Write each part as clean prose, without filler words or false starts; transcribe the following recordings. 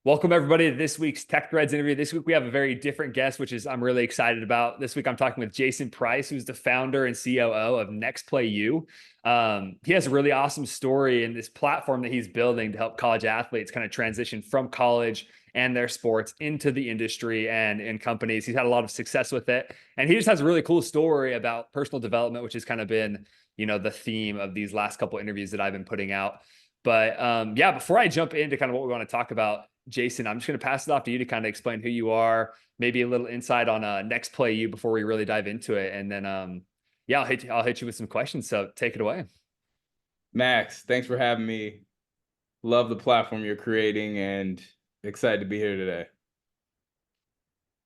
Welcome everybody to this week's Tech Threads interview. This week we have a very different guest, which is I'm really excited about. This week I'm talking with Jason Price, who's the founder and COO of NextPlayU. He has a really awesome story in this platform that he's building to help college athletes kind of transition from college and their sports into the industry and in companies. He's had a lot of success with it, and he just has a really cool story about personal development, which has kind of been, the theme of these last couple of interviews that I've been putting out. But yeah, before I jump into kind of what we want to talk about, Jason, I'm just going to pass it off to you to kind of explain who you are, maybe a little insight on NextPlayU before we really dive into it. And then, yeah, I'll hit you with some questions. So take it away. Max, thanks for having me. Love the platform you're creating and excited to be here today.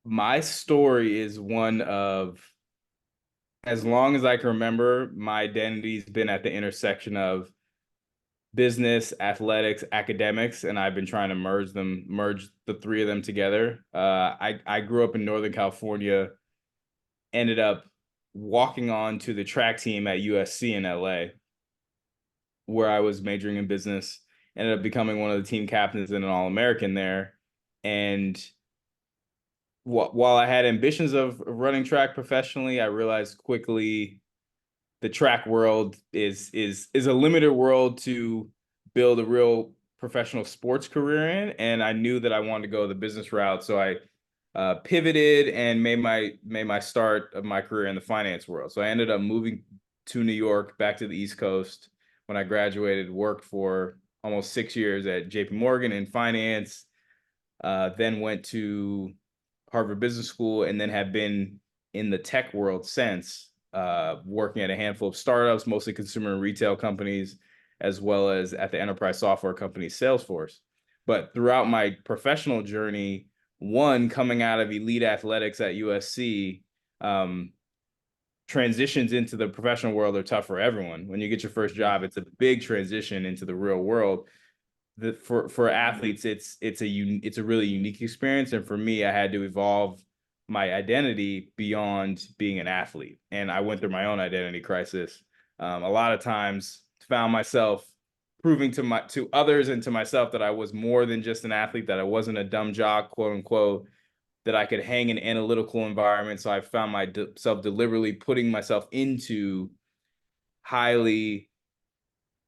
My story is one of, as long as I can remember, my identity's been at the intersection of business, athletics, academics, and I've been trying to merge the three of them together. I grew up in Northern California, ended up walking on to the track team at USC in LA, where I was majoring in business, ended up becoming one of the team captains and an All-American there. And while I had ambitions of running track professionally, I realized quickly the track world is a limited world to build a real professional sports career in. And I knew that I wanted to go the business route. So I pivoted and made my start of my career in the finance world. So I ended up moving to New York, back to the East Coast. When I graduated, worked for almost 6 years at JP Morgan in finance, then went to Harvard Business School, and then have been in the tech world since, working at a handful of startups, mostly consumer and retail companies, as well as at the enterprise software company Salesforce. But throughout my professional journey, one, coming out of elite athletics at USC, transitions into the professional world are tough for everyone. When you get your first job, it's a big transition into the real world. For athletes, it's a really unique experience. And for me, I had to evolve my identity beyond being an athlete. And I went through my own identity crisis. A lot of times found myself proving to others and to myself that I was more than just an athlete, that I wasn't a dumb jock, quote unquote, that I could hang in analytical environments. So I found myself deliberately putting myself into highly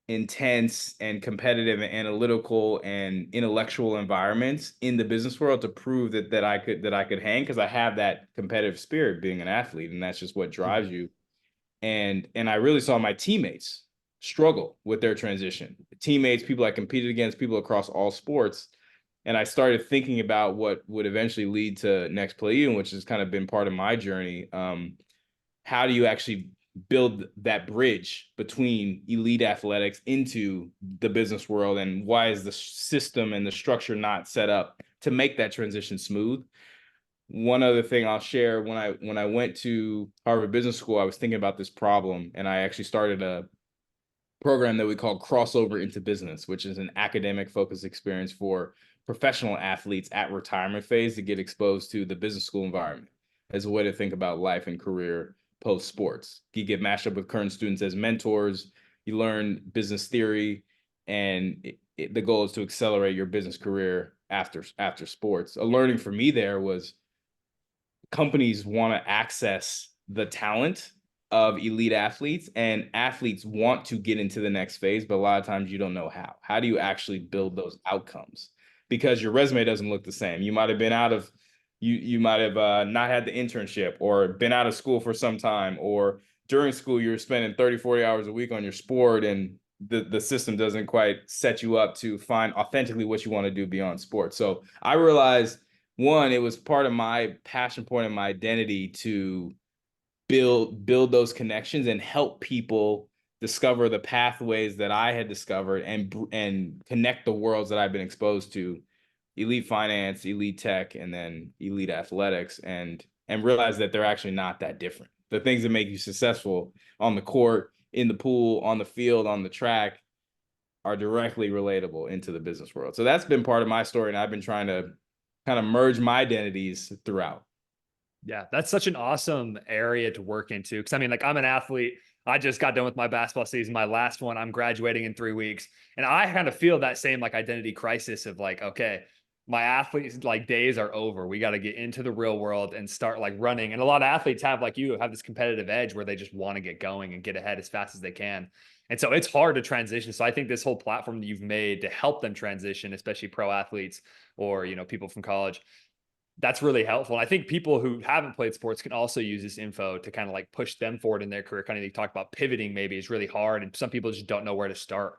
intense and competitive and analytical and intellectual environments in the business world to prove that I could hang, because I have that competitive spirit being an athlete, and that's just what drives you. And I really saw my teammates struggle with their transition. Teammates, people I competed against, people across all sports. And I started thinking about what would eventually lead to NextPlayU, which has kind of been part of my journey. How do you actually build that bridge between elite athletics into the business world, and why is the system and the structure not set up to make that transition smooth? One other thing I'll share, when I went to Harvard Business School, I was thinking about this problem, and I actually started a program that we call Crossover into Business, which is an academic focused experience for professional athletes at retirement phase to get exposed to the business school environment as a way to think about life and career post sports. You get matched up with current students as mentors. You learn business theory, and the goal is to accelerate your business career after sports. A learning for me there was companies want to access the talent of elite athletes, and athletes want to get into the next phase, but a lot of times you don't know how. How do you actually build those outcomes? Because your resume doesn't look the same. You might have been out of you might have not had the internship, or been out of school for some time, or during school you were spending 30, 40 hours a week on your sport, and the system doesn't quite set you up to find authentically what you want to do beyond sports. So I realized, one, it was part of my passion point and my identity to build those connections and help people discover the pathways that I had discovered, and connect the worlds that I've been exposed to: elite finance, elite tech, and then elite athletics, and realize that they're actually not that different. The things that make you successful on the court, in the pool, on the field, on the track, are directly relatable into the business world. So that's been part of my story, and I've been trying to kind of merge my identities throughout. Yeah, that's such an awesome area to work into. Cause I mean, like, I'm an athlete. I just got done with my basketball season, my last one. I'm graduating in 3 weeks. And I kind of feel that same like identity crisis of like, okay, my athletes like days are over. We got to get into the real world and start like running. And a lot of athletes have, like you, have this competitive edge where they just want to get going and get ahead as fast as they can. And so it's hard to transition. So I think this whole platform that you've made to help them transition, especially pro athletes or, people from college, that's really helpful. And I think people who haven't played sports can also use this info to kind of like push them forward in their career. Kind of, you talk about pivoting maybe is really hard, and some people just don't know where to start.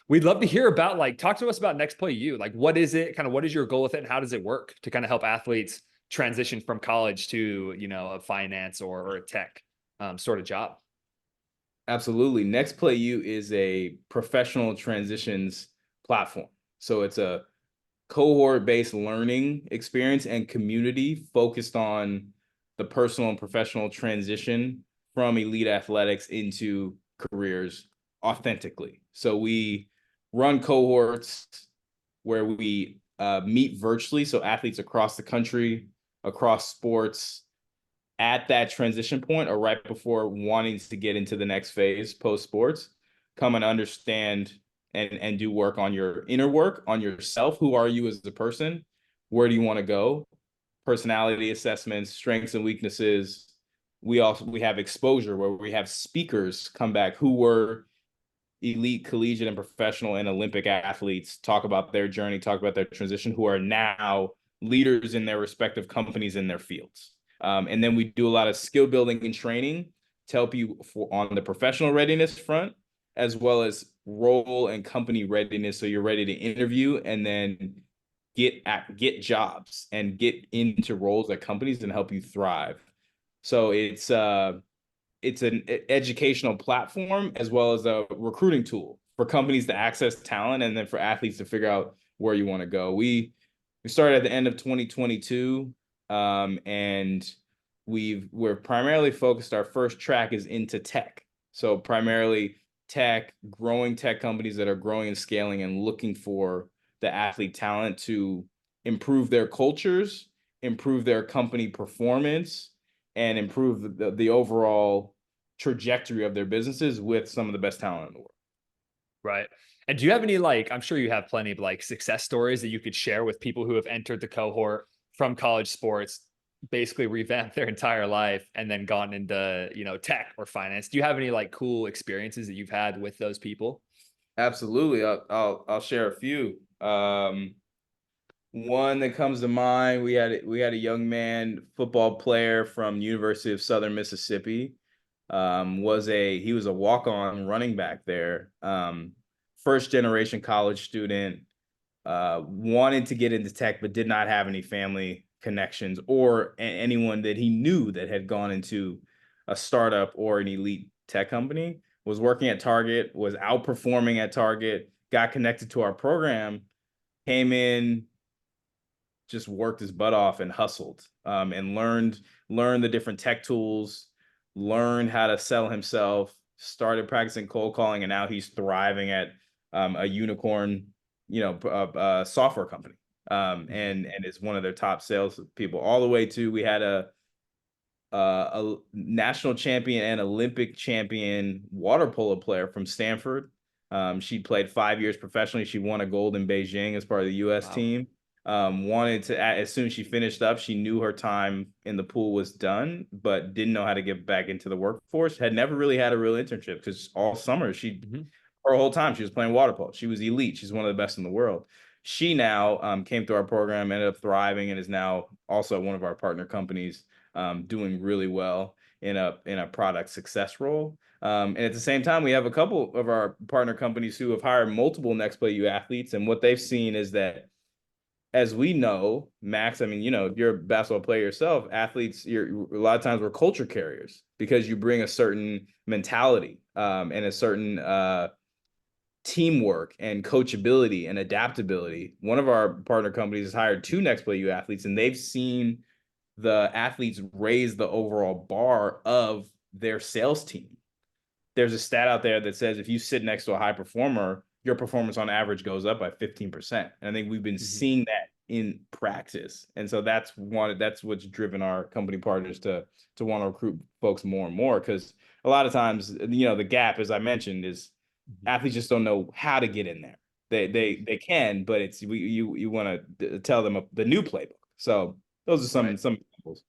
We'd love to hear about, like, talk to us about NextPlayU. Like, what is it? Kind of, what is your goal with it, and how does it work to kind of help athletes transition from college to, a finance or a tech sort of job? Absolutely. NextPlayU is a professional transitions platform. So it's a cohort-based learning experience and community focused on the personal and professional transition from elite athletics into careers authentically. So we run cohorts where we meet virtually, so athletes across the country, across sports, at that transition point or right before wanting to get into the next phase post sports, come and understand and do work on your inner work on yourself. Who are you as a person? Where do you want to go? Personality assessments, strengths and weaknesses. We have exposure where we have speakers come back who were elite collegiate and professional and Olympic athletes, talk about their journey, talk about their transition, who are now leaders in their respective companies in their fields. And then we do a lot of skill building and training to help you on the professional readiness front, as well as role and company readiness. So you're ready to interview and then get jobs and get into roles at companies and help you thrive. So it's an educational platform as well as a recruiting tool for companies to access talent and then for athletes to figure out where you want to go. We started at the end of 2022, and we're primarily focused. Our first track is into tech, so primarily tech, growing tech companies that are growing and scaling and looking for the athlete talent to improve their cultures, improve their company performance, and improve the overall trajectory of their businesses with some of the best talent in the world. Right. And do you have any, like, I'm sure you have plenty of like success stories that you could share with people who have entered the cohort from college sports, basically revamped their entire life and then gone into, tech or finance? Do you have any like cool experiences that you've had with those people? Absolutely. I'll share a few. One that comes to mind, we had a young man, football player from University of Southern Mississippi. He was a walk-on running back there. First generation college student, wanted to get into tech, but did not have any family connections or anyone that he knew that had gone into a startup or an elite tech company. Was working at Target, was outperforming at Target, got connected to our program, came in, just worked his butt off and hustled, and learned the different tech tools, learned how to sell himself, started practicing cold calling, and now he's thriving at a unicorn, software company, and is one of their top sales people. All the way to, we had a national champion and Olympic champion water polo player from Stanford. She played 5 years professionally. She won a gold in Beijing as part of the U.S. Wow. team. Wanted to, as soon as she finished up, she knew her time in the pool was done, but didn't know how to get back into the workforce. Had never really had a real internship because all summer her whole time she was playing water polo. She was elite. She's one of the best in the world. She now came through our program, ended up thriving, and is now also one of our partner companies, doing really well in a product success role. And at the same time, we have a couple of our partner companies who have hired multiple NextPlayU athletes, and what they've seen is that, as we know, Max, I mean, you're a basketball player yourself. Athletes, a lot of times we're culture carriers because you bring a certain mentality, and a certain teamwork and coachability and adaptability. One of our partner companies has hired 2 NextPlayU athletes, and they've seen the athletes raise the overall bar of their sales team. There's a stat out there that says if you sit next to a high performer, your performance on average goes up by 15%. And I think we've been seeing that in practice. And so that's what's driven our company partners to want to recruit folks more and more. Because a lot of times, the gap, as I mentioned, is athletes just don't know how to get in there. They can, but it's you want to tell them the new playbook. So those are Right. some examples.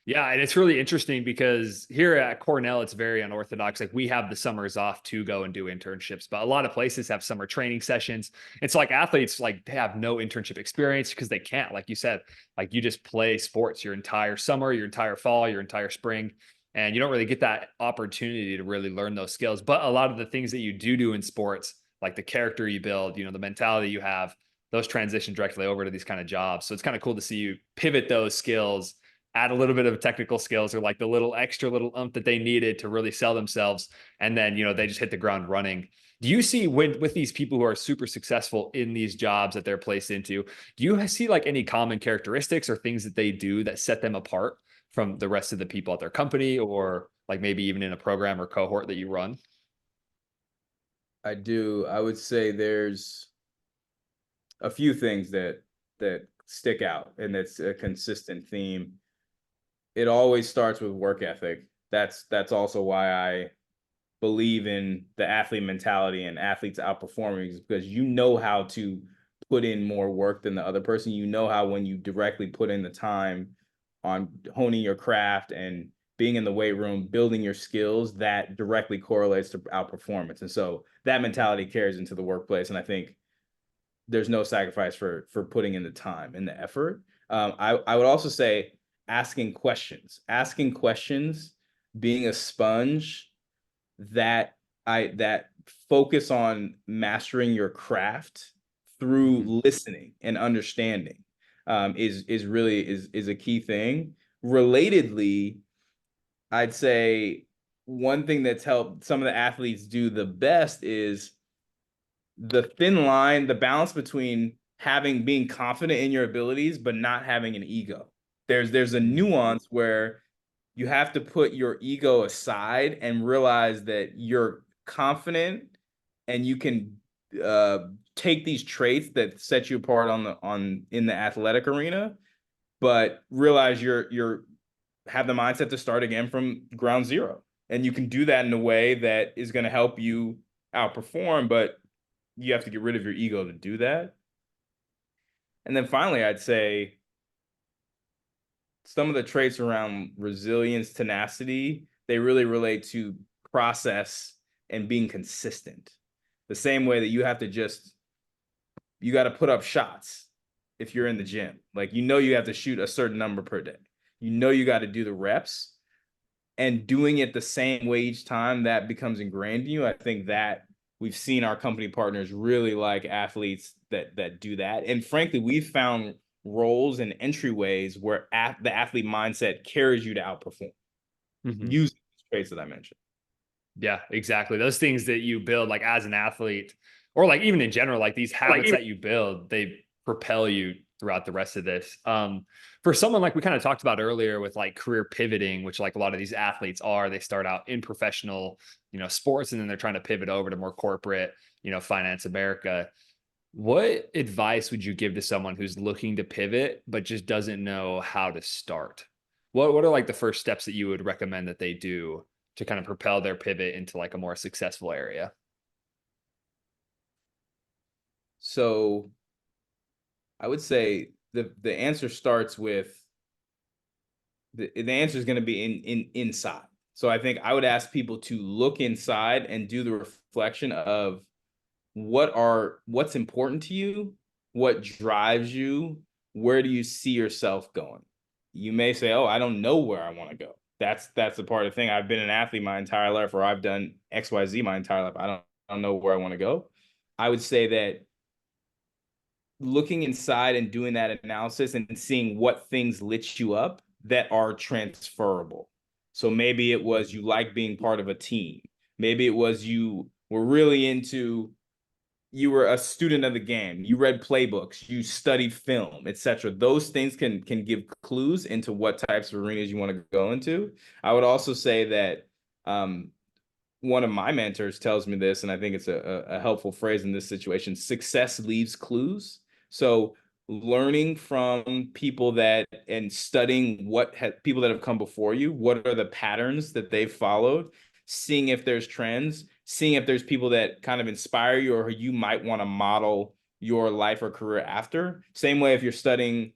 Yeah, and it's really interesting because here at Cornell, it's very unorthodox. Like we have the summers off to go and do internships, but a lot of places have summer training sessions. It's like athletes like they have no internship experience because they can't. Like you said, like you just play sports your entire summer, your entire fall, your entire spring, and you don't really get that opportunity to really learn those skills. But a lot of the things that you do in sports, like the character you build, the mentality you have, those transition directly over to these kind of jobs. So it's kind of cool to see you pivot those skills, add a little bit of technical skills or like the little extra little that they needed to really sell themselves. And then, they just hit the ground running. Do you see with these people who are super successful in these jobs that they're placed into, do you see like any common characteristics or things that they do that set them apart from the rest of the people at their company, or like maybe even in a program or cohort that you run? I do. I would say there's a few things that stick out, and it's a consistent theme. It always starts with work ethic. That's also why I believe in the athlete mentality and athletes outperforming, is because you know how to put in more work than the other person. You know how when you directly put in the time on honing your craft and being in the weight room, building your skills, that directly correlates to outperformance. And so that mentality carries into the workplace. And I think there's no sacrifice for putting in the time and the effort. I would also say asking questions, being a sponge, that that focus on mastering your craft through Mhm. listening and understanding, is really is a key thing. Relatedly, I'd say one thing that's helped some of the athletes do the best is the thin line, the balance between being confident in your abilities but not having an ego. There's a Mhm. nuance where you have to put your ego aside and realize that you're confident and you can uh, take these traits that set you apart on in the athletic arena, but realize you're have the mindset to start again from ground zero. And you can do that in a way that is going to help you outperform, but you have to get rid of your ego to do that. And then finally, I'd say some of the traits around resilience, tenacity, they really relate to process and being consistent. The same way that you got to put up shots if you're in the gym. Like, you have to shoot a certain number per day. You got to do the reps, and doing it the same way each time, that becomes ingrained in you. I think that we've seen our company partners really like athletes that do that. And frankly, we've found roles and entryways where the athlete mindset carries you to outperform Mhm. using these traits that I mentioned. Yeah, exactly. Those things that you build like as an athlete or like even in general, like these Like habits even that you build, they propel you throughout the rest of this. For someone like we kind of talked about earlier with like career pivoting, which like a lot of these athletes are, they start out in professional, sports, and then they're trying to pivot over to more corporate, finance America. What advice would you give to someone who's looking to pivot but just doesn't know how to start? What are like the first steps that you would recommend that they do to kind of propel their pivot into like a more successful area? So I would say the answer starts with the answer is going to be inside. So I think I would ask people to look inside and do the reflection of what's important to you, what drives you, where do you see yourself going. You may say, oh, I don't know where I want to go. That's the part of the thing. I've been an athlete my entire life, or I've done XYZ my entire life. I don't know where I want to go. I would say that looking inside and doing that analysis and seeing what things lit you up that are transferable. So maybe it was you like being part of a team. Maybe it was you were really into, you were a student of the game, you read playbooks, you studied film, etc. Those things can give clues into what types of arenas you want to go into. I would also say that one of my mentors tells me this, and I think it's a helpful phrase in this situation: success leaves clues. So learning from people that and studying people that have come before you, what are the patterns that they've followed, seeing if there's trends, seeing if there's people that kind of inspire you or you might want to model your life or career after. Same way if you're studying,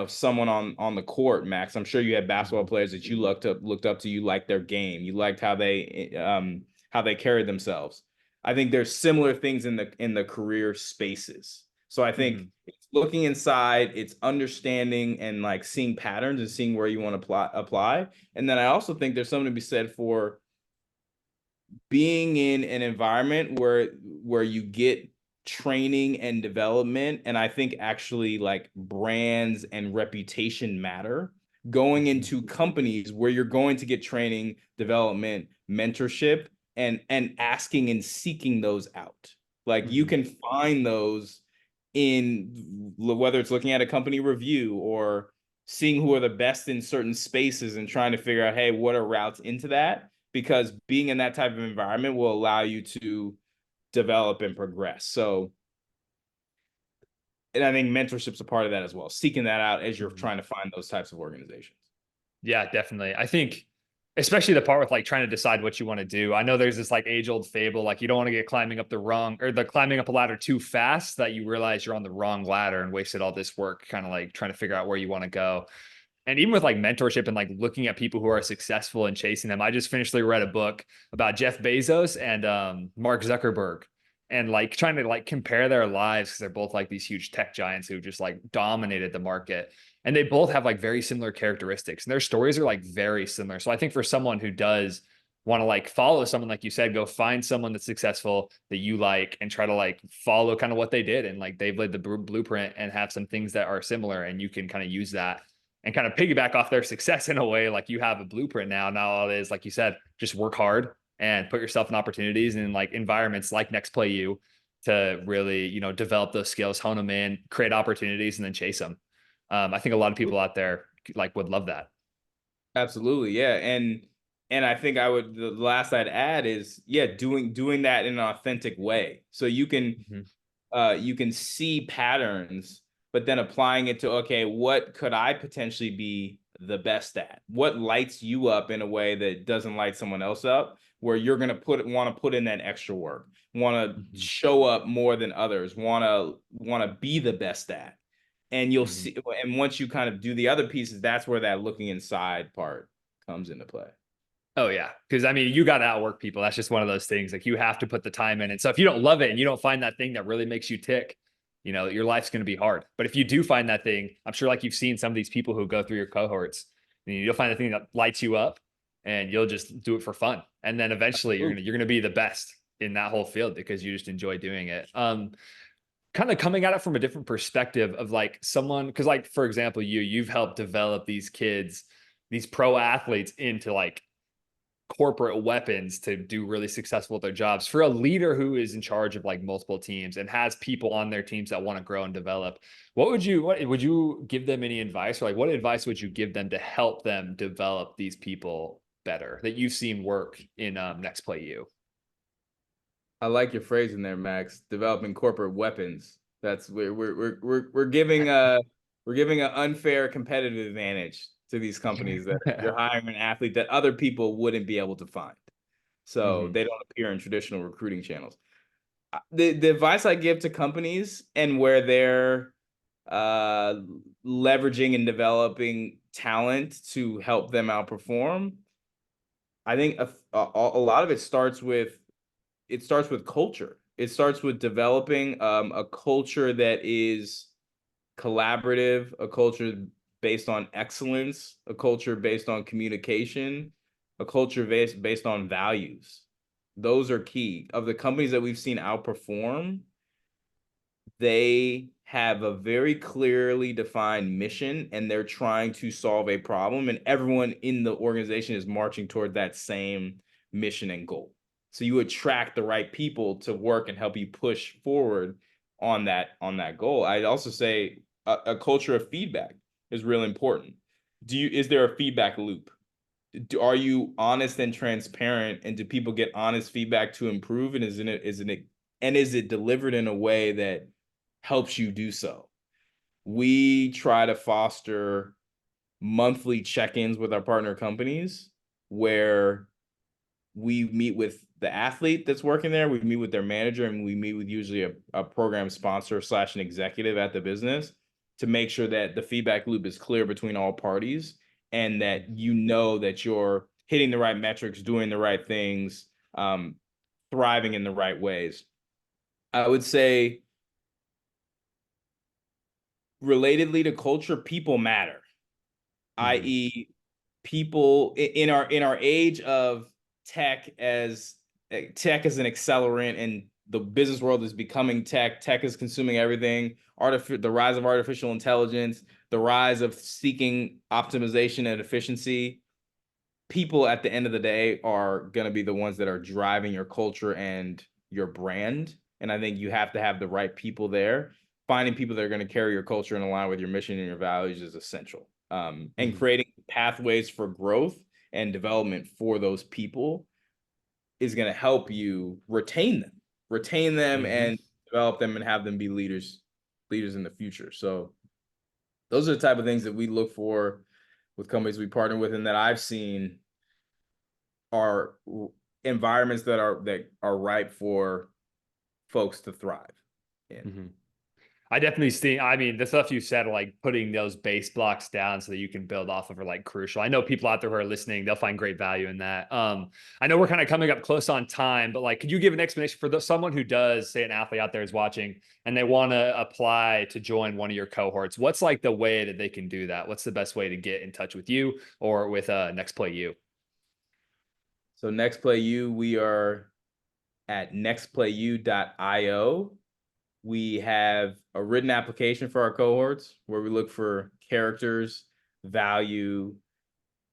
someone on the court, Max. I'm sure you had basketball players that you looked up to. You liked their game. You liked how they carried themselves. I think there's similar things in the career spaces. So I think it's looking inside, it's understanding and like seeing patterns and seeing where you want to apply. And then I also think there's something to be said for being in an environment where you get training and development. And I think actually like brands and reputation matter. Going into companies where you're going to get training, development, mentorship, and asking and seeking those out. Like you can find those in whether it's looking at a company review or seeing who are the best in certain spaces and trying to figure out, hey, what are routes into that? Because being in that type of environment will allow you to develop and progress. So, and I think mentorship's a part of that as well, seeking that out as you're trying to find those types of organizations. Yeah, definitely. I think especially the part with like trying to decide what you want to do. I know there's this like age old fable, like you don't want to get climbing up a ladder too fast that you realize you're on the wrong ladder and wasted all this work, kind of like trying to figure out where you want to go. And even with like mentorship and like looking at people who are successful and chasing them, I just finished read a book about Jeff Bezos and Mark Zuckerberg, and like trying to like compare their lives because they're both like these huge tech giants who just like dominated the market, and they both have like very similar characteristics, and their stories are like very similar. So I think for someone who does want to like follow someone, like you said, go find someone that's successful that you like and try to like follow kind of what they did, and like they've laid the blueprint and have some things that are similar, and you can kind of use that and kind of piggyback off their success in a way. Like you have a blueprint now. Now all it is, like you said, just work hard and put yourself in opportunities and like environments like NextPlayU to really, develop those skills, hone them in, create opportunities, and then chase them. I think a lot of people out there like would love that. Absolutely. Yeah. And I think the last I'd add is, yeah, doing that in an authentic way. So you can see patterns, but then applying it to, okay, what could I potentially be the best at? What lights you up in a way that doesn't light someone else up, where you're going to want to put in that extra work, want to show up more than others, want to be the best at. And you'll see, and once you kind of do the other pieces, that's where that looking inside part comes into play. Oh yeah. Cause I mean, you got to outwork people. That's just one of those things. Like you have to put the time in. And so if you don't love it and you don't find that thing that really makes you tick, your life's going to be hard. But if you do find that thing, I'm sure like you've seen some of these people who go through your cohorts, and you'll find the thing that lights you up and you'll just do it for fun. And then eventually you're going to be the best in that whole field because you just enjoy doing it. Kind of coming at it from a different perspective of like someone, because like for example, you've helped develop these kids, these pro athletes into like corporate weapons to do really successful at their jobs. For a leader who is in charge of like multiple teams and has people on their teams that want to grow and develop, what would you give them any advice, or like what advice would you give them to help them develop these people better that you've seen work in NextPlayU? I like your phrase in there, Max. Developing corporate weapons. That's we're giving an unfair competitive advantage to these companies that you're hiring an athlete that other people wouldn't be able to find. So they don't appear in traditional recruiting channels. The advice I give to companies and where they're leveraging and developing talent to help them outperform, I think a lot of it starts with culture. It starts with developing a culture that is collaborative, a culture based on excellence, a culture based on communication, a culture based on values. Those are key. Of the companies that we've seen outperform, they have a very clearly defined mission and they're trying to solve a problem, and everyone in the organization is marching toward that same mission and goal. So you attract the right people to work and help you push forward on that goal. I'd also say a culture of feedback is really important. Is there a feedback loop? Are you honest and transparent, and do people get honest feedback to improve? And is it delivered in a way that helps you do so? We try to foster monthly check-ins with our partner companies where we meet with the athlete that's working there, we meet with their manager, and we meet with usually a program sponsor / an executive at the business to make sure that the feedback loop is clear between all parties and that you know that you're hitting the right metrics, doing the right things, thriving in the right ways. I would say, relatedly to culture, people matter, i.e., people in our age of tech as an accelerant, and the business world is becoming tech is consuming everything, the rise of artificial intelligence, the rise of seeking optimization and efficiency. People at the end of the day are going to be the ones that are driving your culture and your brand, and I think you have to have the right people there. Finding people that are going to carry your culture and align with your mission and your values is essential. And creating pathways for growth and development for those people is going to help you retain them and develop them and have them be leaders in the future. So those are the type of things that we look for with companies we partner with, and that I've seen are environments that are ripe for folks to thrive in. I definitely see. I mean, the stuff you said, like putting those base blocks down so that you can build off of, are like crucial. I know people out there who are listening, they'll find great value in that. I know we're kind of coming up close on time, but like, could you give an explanation for someone who does, say, an athlete out there is watching and they want to apply to join one of your cohorts? What's like the way that they can do that? What's the best way to get in touch with you or with NextPlayU? So NextPlayU, we are at nextplayu.io. We have a written application for our cohorts where we look for characters, value,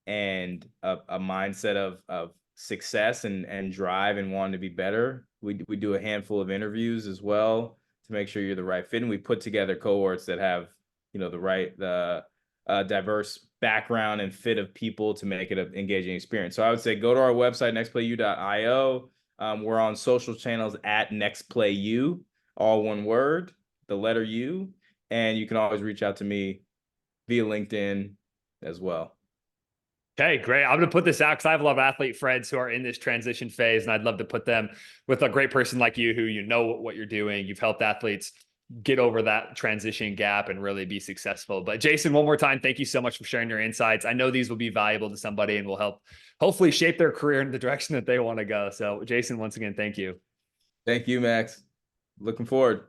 and a mindset of success and drive and wanting to be better. We do a handful of interviews as well to make sure you're the right fit. And we put together cohorts that have, the diverse background and fit of people to make it an engaging experience. So I would say go to our website, nextplayu.io. We're on social channels at NextPlayU, all one word, the letter U. And you can always reach out to me via LinkedIn as well. Okay, great. I'm going to put this out because I have a lot of athlete friends who are in this transition phase, and I'd love to put them with a great person like you, who what you're doing. You've helped athletes get over that transition gap and really be successful. But Jason, one more time, thank you so much for sharing your insights. I know these will be valuable to somebody and will help hopefully shape their career in the direction that they want to go. So Jason, once again, thank you. Thank you, Max. Looking forward.